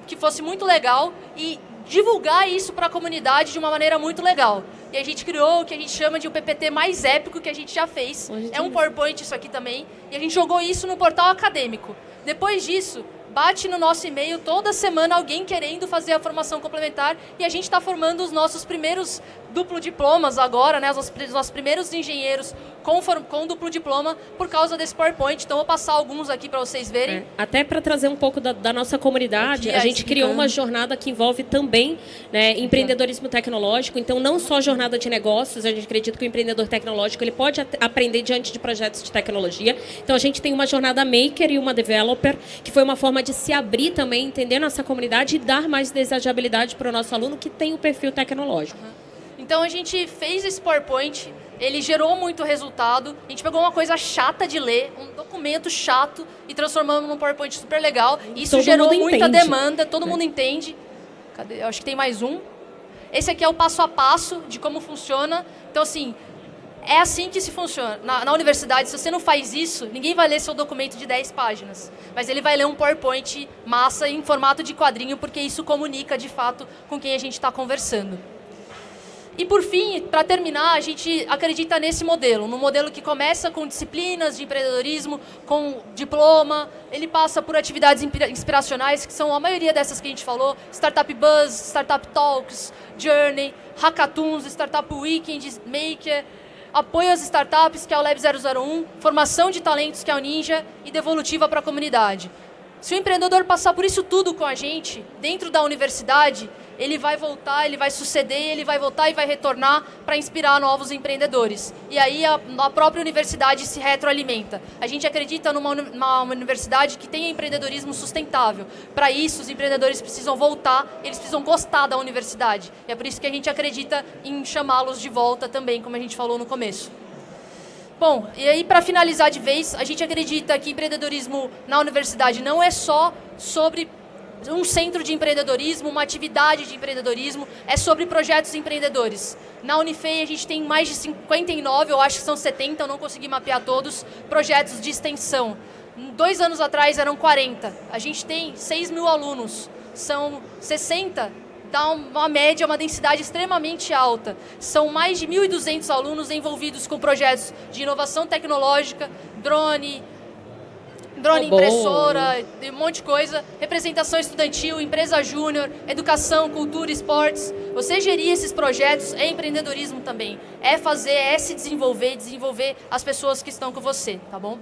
que fosse muito legal e divulgar isso para a comunidade de uma maneira muito legal. E a gente criou o que a gente chama de o PPT mais épico que a gente já fez. É um PowerPoint isso aqui também. E a gente jogou isso no portal acadêmico. Depois disso, bate no nosso e-mail toda semana alguém querendo fazer a formação complementar e a gente está formando os nossos primeiros duplo diplomas agora, né? Os nossos primeiros engenheiros com duplo diploma por causa desse PowerPoint. Então, vou passar alguns aqui para vocês verem. Até para trazer um pouco da nossa comunidade, a gente criou uma jornada que envolve também, né, empreendedorismo tecnológico. Então, não só jornada de negócios, a gente acredita que o empreendedor tecnológico ele pode aprender diante de projetos de tecnologia. Então, a gente tem uma jornada maker e uma developer, que foi uma forma de se abrir também, entender nossa comunidade e dar mais desejabilidade para o nosso aluno que tem o perfil tecnológico. Então, a gente fez esse PowerPoint, ele gerou muito resultado. A gente pegou uma coisa chata de ler, um documento chato, e transformamos num PowerPoint super legal. Isso gerou muita demanda, todo mundo entende. Cadê? Eu acho que tem mais um. Esse aqui é o passo a passo de como funciona. Então, assim, é assim que se funciona. Na universidade, se você não faz isso, ninguém vai ler seu documento de 10 páginas. Mas ele vai ler um PowerPoint massa em formato de quadrinho, porque isso comunica, de fato, com quem a gente está conversando. E, por fim, para terminar, a gente acredita nesse modelo, num modelo que começa com disciplinas de empreendedorismo, com diploma, ele passa por atividades inspiracionais, que são a maioria dessas que a gente falou, Startup Buzz, Startup Talks, Journey, Hackathons, Startup Weekend, Maker, apoio às startups, que é o Lab 001, formação de talentos, que é o Ninja, e devolutiva para a comunidade. Se o empreendedor passar por isso tudo com a gente, dentro da universidade, ele vai voltar, ele vai suceder, ele vai voltar e vai retornar para inspirar novos empreendedores. E aí a própria universidade se retroalimenta. A gente acredita numa universidade que tenha empreendedorismo sustentável. Para isso, os empreendedores precisam voltar, eles precisam gostar da universidade. E é por isso que a gente acredita em chamá-los de volta também, como a gente falou no começo. Bom, e aí para finalizar de vez, a gente acredita que empreendedorismo na universidade não é só sobre um centro de empreendedorismo, uma atividade de empreendedorismo, é sobre projetos empreendedores. Na Unifei a gente tem mais de 59, eu acho que são 70, eu não consegui mapear todos, projetos de extensão. 2 anos atrás eram 40, a gente tem 6 mil alunos, são 60, dá uma média, uma densidade extremamente alta. São mais de 1.200 alunos envolvidos com projetos de inovação tecnológica, drone impressora, um monte de coisa, representação estudantil, empresa júnior, educação, cultura, esportes. Você gerir esses projetos é empreendedorismo também. É fazer, é se desenvolver as pessoas que estão com você, tá bom?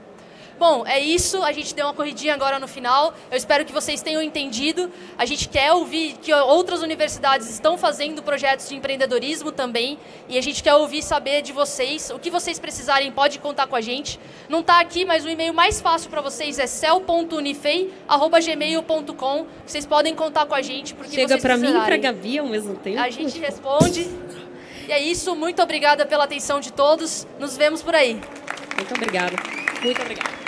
Bom, é isso. A gente deu uma corridinha agora no final. Eu espero que vocês tenham entendido. A gente quer ouvir que outras universidades estão fazendo projetos de empreendedorismo também. E a gente quer ouvir, saber de vocês. O que vocês precisarem, pode contar com a gente. Não está aqui, mas o e-mail mais fácil para vocês é cel.unifei@gmail.com. Vocês podem contar com a gente. Porque chega para mim e para a Gabi ao mesmo tempo. A gente responde. E é isso. Muito obrigada pela atenção de todos. Nos vemos por aí. Muito obrigada. Muito obrigada.